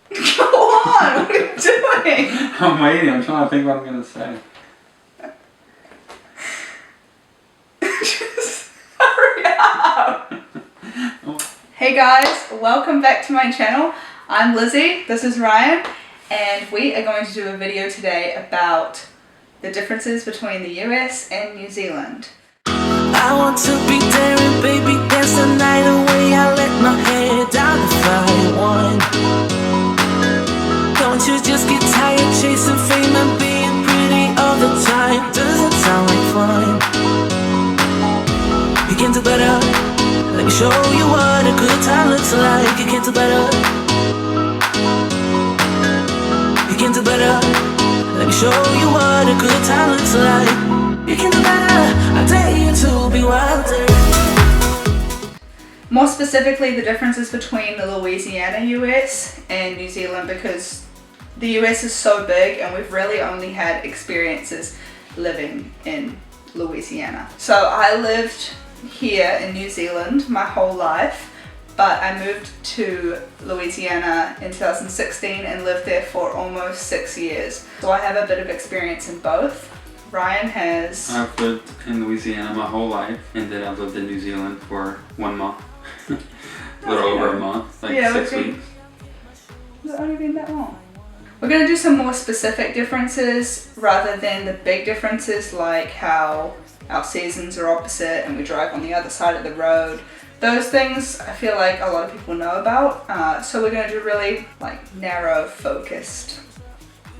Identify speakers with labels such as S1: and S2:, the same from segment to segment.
S1: Go on, what are you doing?
S2: I'm waiting, I'm trying to think what I'm gonna say.
S1: Just hurry up. Hey guys, welcome back to my channel. I'm Lizzie, this is Ryan, and we are going to do a video today about the differences between the US and New Zealand.
S3: I want to be daring, baby, dance the night away. I let my head down the fire one. Don't you just get tired chasing fame and being pretty all the time? Doesn't sound like fun. You can do better. Let me show you what a good time looks like. You can do better. You can do better. Let me show you what a good time looks like. You can do better. I dare you to be wilder.
S1: More specifically, the differences between the Louisiana US and New Zealand, because the US is so big and we've really only had experiences living in Louisiana. So I lived here in New Zealand my whole life, but I moved to Louisiana in 2016 and lived there for almost 6 years. So I have a bit of experience in both. Ryan has...
S2: I've lived in Louisiana my whole life, and then I've lived in New Zealand for 1 month. A little over a month, like 6 weeks.
S1: Has it only been that long? We're going to do some more specific differences rather than the big differences, like how our seasons are opposite and we drive on the other side of the road. Those things I feel like a lot of people know about, so we're going to do really narrow focused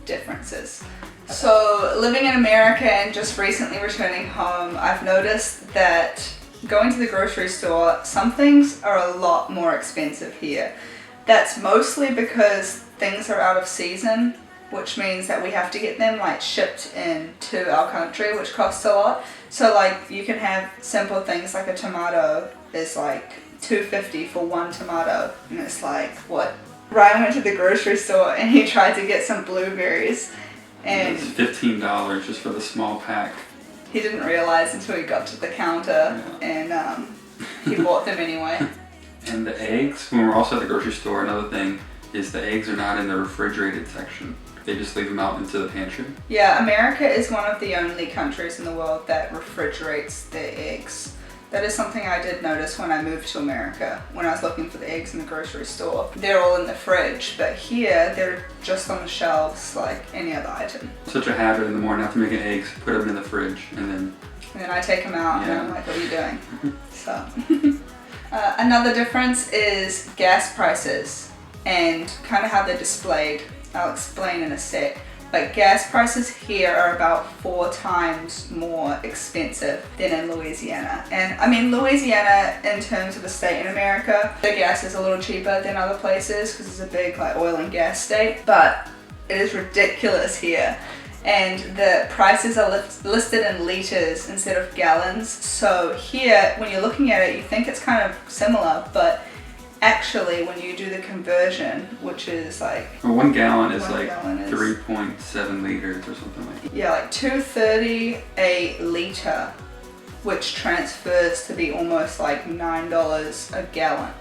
S1: differences. So living in America and just recently returning home, I've noticed that going to the grocery store, some things are a lot more expensive here. That's mostly because things are out of season, which means that we have to get them shipped into our country, which costs a lot. So you can have simple things like a tomato is $2.50 for one tomato, and it's what? Ryan went to the grocery store and he tried to get some blueberries, and
S2: it's $15 just for the small pack.
S1: He didn't realize until he got to the counter, and he bought them anyway.
S2: And the eggs, when we're also at the grocery store, another thing is the eggs are not in the refrigerated section. They just leave them out into the pantry. Yeah,
S1: America is one of the only countries in the world that refrigerates their eggs. That is something I did notice when I moved to America, when I was looking for the eggs in the grocery store. They're all in the fridge, but here they're just on the shelves like any other item.
S2: Such a habit in the morning after making eggs, put them in the fridge, and then
S1: I take them out and I'm like, what are you doing? So another difference is gas prices and kind of how they're displayed. I'll explain in a sec. But gas prices here are about 4 times more expensive than in Louisiana. And I mean, Louisiana, in terms of a state in America, the gas is a little cheaper than other places because it's a big oil and gas state. But it is ridiculous here. And the prices are listed in liters instead of gallons. So here, when you're looking at it, you think it's kind of similar, but actually, when you do the conversion, which is
S2: well, 1 gallon is 3.7 liters or something like that.
S1: Yeah, $2.30 a liter, which transfers to be almost $9 a gallon,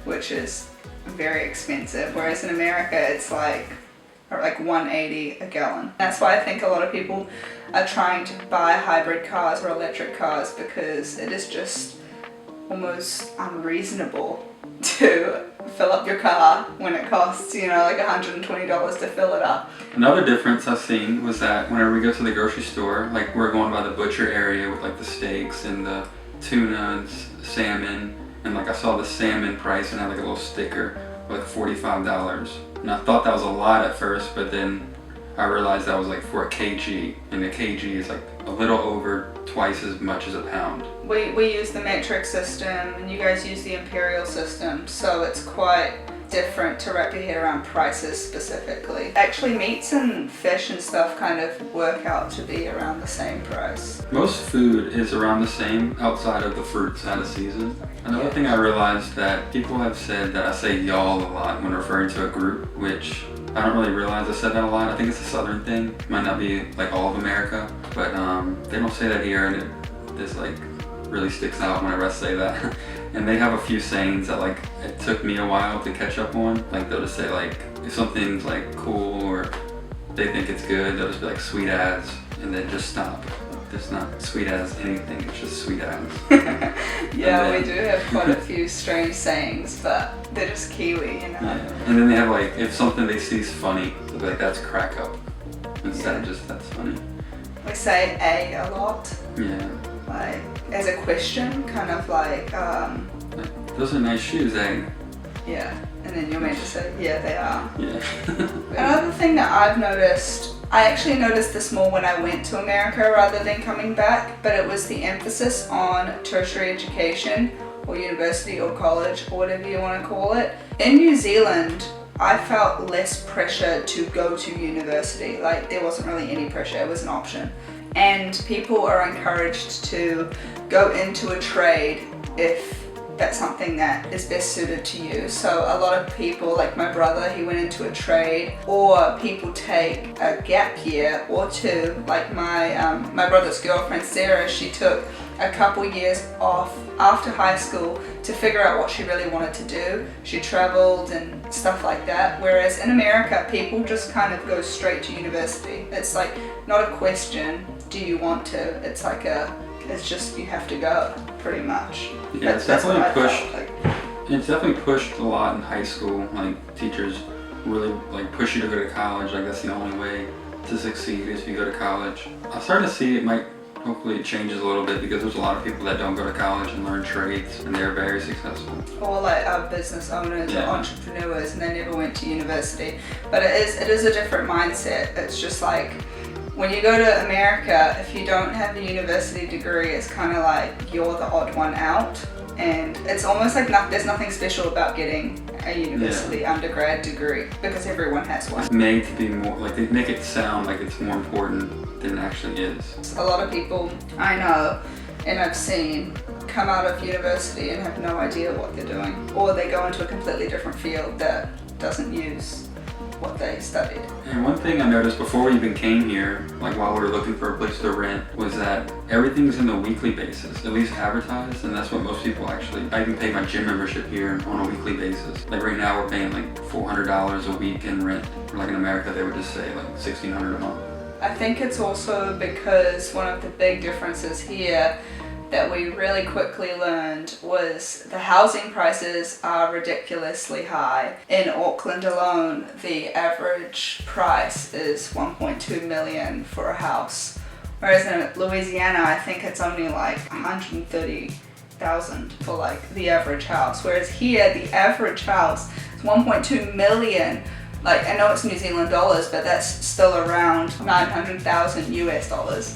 S1: which is very expensive. Whereas in America, it's $1.80 a gallon. That's why I think a lot of people are trying to buy hybrid cars or electric cars, because it is just almost unreasonable to fill up your car when it costs, $120 to fill it up.
S2: Another difference I've seen was that whenever we go to the grocery store, we're going by the butcher area with the steaks and the tuna and salmon, and I saw the salmon price and had a little sticker with $45. And I thought that was a lot at first, but then I realized that was for a kg, and a kg is a little over twice as much as a pound.
S1: We use the metric system, and you guys use the imperial system, so it's quite different to wrap your head around prices specifically. Actually, meats and fish and stuff kind of work out to be around the same price.
S2: Most food is around the same outside of the fruits out of season. Another thing I realized that people have said that I say y'all a lot when referring to a group, which I don't really realize I said that a lot. I think it's a southern thing. Might not be all of America, but they don't say that here, and it really sticks out whenever I say that. And they have a few sayings that it took me a while to catch up on. They'll just say if something's like cool or they think it's good, they'll just be like sweet as, and then just stop. It's not sweet as anything, it's just sweet as.
S1: Yeah, we do have quite a few strange sayings, but they're just Kiwi, you know.
S2: Yeah. And then they have like, if something they see is funny, they'll be like, that's crack up, instead of just that's funny.
S1: We say a lot,
S2: Yeah.
S1: like as a question, kind of like,
S2: Like, those are nice shoes, eh?
S1: yeah, and then you're meant to say, yeah, they are.
S2: Yeah.
S1: Another thing that I've noticed, I actually noticed this more when I went to America rather than coming back, but it was the emphasis on tertiary education or university or college or whatever you want to call it. In New Zealand, I felt less pressure to go to university. Like there wasn't really any pressure, it was an option. And people are encouraged to go into a trade if that's something that is best suited to you. So a lot of people, like my brother, he went into a trade, or people take a gap year or two. Like my brother's girlfriend Sarah, she took a couple years off after high school to figure out what she really wanted to do. She traveled and stuff like that. Whereas in America, people just kind of go straight to university. It's like not a question, do you want to? It's like it's just you have to go, pretty much.
S2: Yeah, it's definitely pushed. It's definitely pushed a lot in high school. Like teachers really like push you to go to college. Like that's the only way to succeed is if you go to college. I'm starting to see it might hopefully it changes a little bit because there's a lot of people that don't go to college and learn trades and they're very successful.
S1: Or like business owners or
S2: Yeah.
S1: entrepreneurs and they never went to university. But it is a different mindset. It's just like when you go to America, if you don't have a university degree, it's kind of like you're the odd one out. And it's almost like there's nothing special about getting a university undergrad degree because everyone has one.
S2: It's made to be more, like they make it sound like it's more important than it actually is.
S1: A lot of people I know and I've seen come out of university and have no idea what they're doing. Or they go into a completely different field that doesn't use what they studied.
S2: And one thing I noticed before we even came here, like while we were looking for a place to rent, was that everything's in a weekly basis, at least advertised, and that's what most people actually, I even pay my gym membership here on a weekly basis. Like right now we're paying like $400 a week in rent. Like in America they would just say like $1,600 a month.
S1: I think it's also because one of the big differences here that we really quickly learned was the housing prices are ridiculously high. In Auckland alone, the average price is 1.2 million for a house. Whereas in Louisiana, I think it's only like 130,000 for like the average house. Whereas here, the average house is 1.2 million. Like I know it's New Zealand dollars, but that's still around 900,000 US dollars.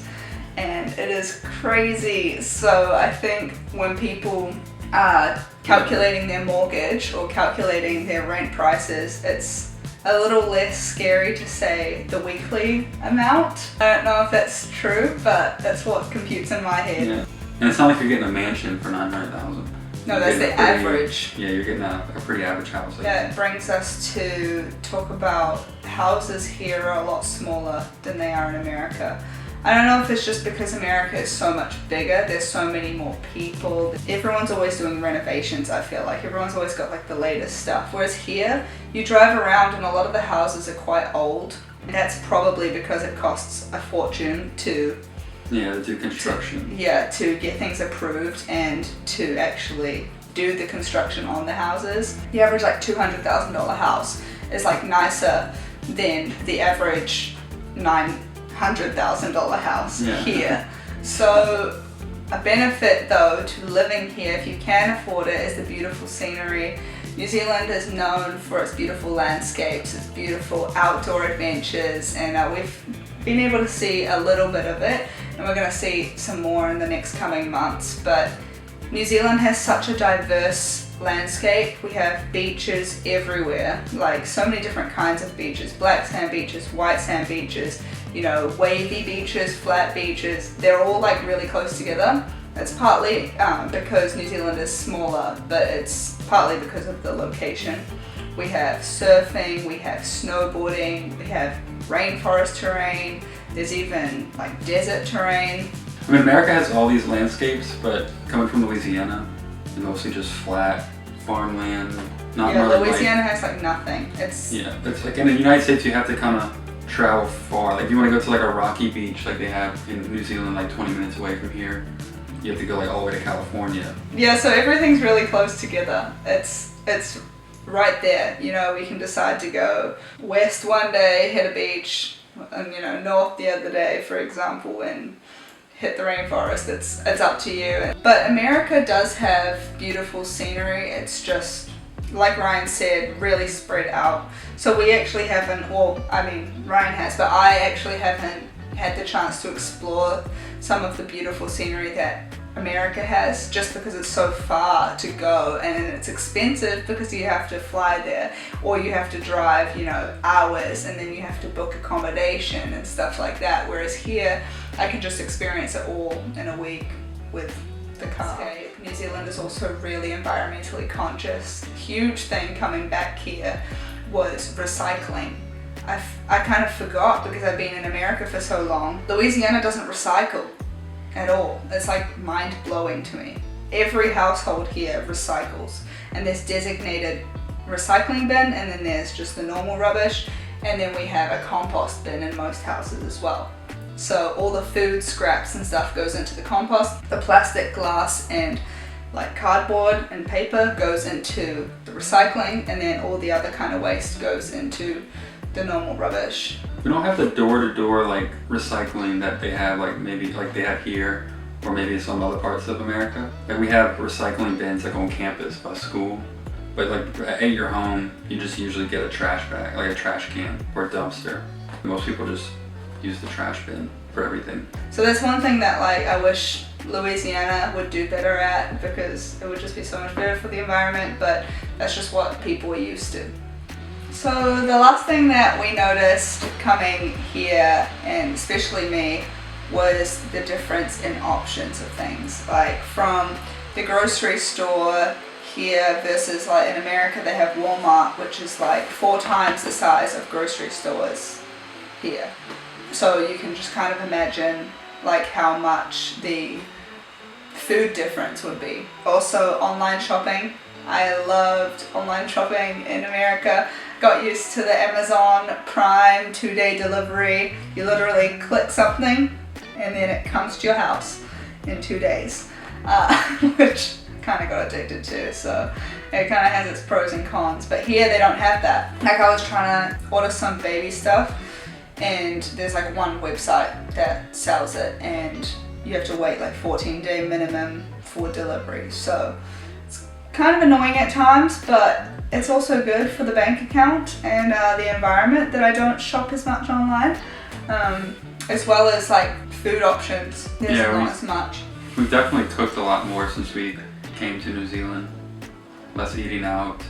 S1: And it is crazy. So I think when people are calculating their mortgage or calculating their rent prices, it's a little less scary to say the weekly amount. I don't know if that's true, but that's what computes in my head.
S2: Yeah. And it's not like you're getting a mansion for $900,000.
S1: No, that's the average.
S2: Yeah, you're getting a pretty average house.
S1: That brings us to talk about houses here are a lot smaller than they are in America. I don't know if it's just because America is so much bigger, there's so many more people. Everyone's always doing renovations, I feel like. Everyone's always got like the latest stuff. Whereas here, you drive around and a lot of the houses are quite old. And that's probably because it costs a fortune to
S2: do construction.
S1: To get things approved and to actually do the construction on the houses. The average like $200,000 house is like nicer than the average $900,000 house here. So a benefit though to living here, if you can afford it, is the beautiful scenery. New Zealand is known for its beautiful landscapes, its beautiful outdoor adventures, and we've been able to see a little bit of it, and we're going to see some more in the next coming months. But New Zealand has such a diverse landscape. We have beaches everywhere, like so many different kinds of beaches, black sand beaches, white sand beaches, wavy beaches, flat beaches. They're all like really close together. It's partly because New Zealand is smaller, but it's partly because of the location. We have surfing, we have snowboarding, we have rainforest terrain, there's even like desert terrain.
S2: I mean, America has all these landscapes, but coming from Louisiana, they're mostly just flat farmland, Not
S1: Yeah,
S2: Northern
S1: Louisiana has like nothing. It's
S2: Yeah, it's like in the United States you have to kind of travel far. Like if you want to go to like a rocky beach like they have in New Zealand, like 20 minutes away from here, you have to go like all the way to California.
S1: yeah, so everything's really close together. It's right there. You know, we can decide to go west one day, hit a beach, and north the other day, for example, and hit the rainforest. It's up to you. But America does have beautiful scenery. It's just, like Ryan said, really spread out. So we actually haven't, well, I mean, Ryan has, but I actually haven't had the chance to explore some of the beautiful scenery that America has, just because it's so far to go, and it's expensive because you have to fly there, or you have to drive, hours, and then you have to book accommodation and stuff like that. Whereas here, I can just experience it all in a week with the car. Okay. New Zealand is also really environmentally conscious. Huge thing coming back here was recycling. I kind of forgot because I've been in America for so long. Louisiana doesn't recycle at all. It's like mind-blowing to me. Every household here recycles, and there's designated recycling bin, and then there's just the normal rubbish, and then we have a compost bin in most houses as well. So all the food scraps and stuff goes into the compost. The plastic, glass, and like cardboard and paper goes into the recycling, and then all the other kind of waste goes into the normal rubbish.
S2: We don't have the door-to-door like recycling that they have, like maybe like they have here, or maybe some other parts of America. Like we have recycling bins like on campus by school, but like at your home, you just usually get a trash bag, like a trash can or a dumpster. Most people just use the trash bin for everything.
S1: So that's one thing that like I wish Louisiana would do better at, because it would just be so much better for the environment, but that's just what people are used to. So the last thing that we noticed coming here, and especially me, was the difference in options of things. Like from the grocery store here versus like in America they have Walmart, which is like 4 times the size of grocery stores here. So you can just kind of imagine like how much the food difference would be. Also online shopping. I loved online shopping in America. Got used to the Amazon Prime 2-day delivery. You literally click something and then it comes to your house in 2 days, which kind of got addicted to. So it kind of has its pros and cons, but here they don't have that. Like I was trying to order some baby stuff, and there's like one website that sells it, and you have to wait like 14-day minimum for delivery. So it's kind of annoying at times, but it's also good for the bank account and the environment that I don't shop as much online, as well as like food options. There's not as much.
S2: We've definitely cooked a lot more since we came to New Zealand. Less eating out.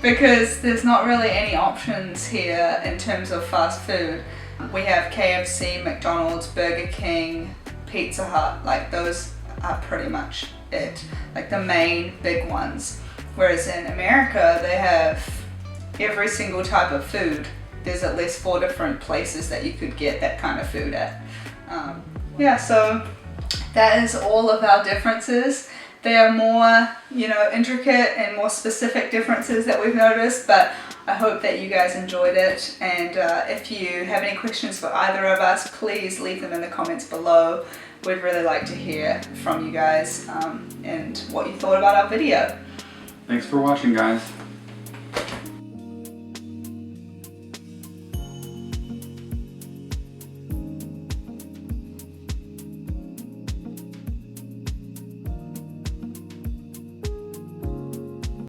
S1: Because there's not really any options here in terms of fast food. We have KFC, McDonald's, Burger King, Pizza Hut. Like those are pretty much it. Like the main big ones. Whereas in America, they have every single type of food. There's at least 4 different places that you could get that kind of food at. So that is all of our differences. They are more, intricate and more specific differences that we've noticed, but I hope that you guys enjoyed it. And if you have any questions for either of us, please leave them in the comments below. We'd really like to hear from you guys and what you thought about our video.
S2: Thanks for watching, guys.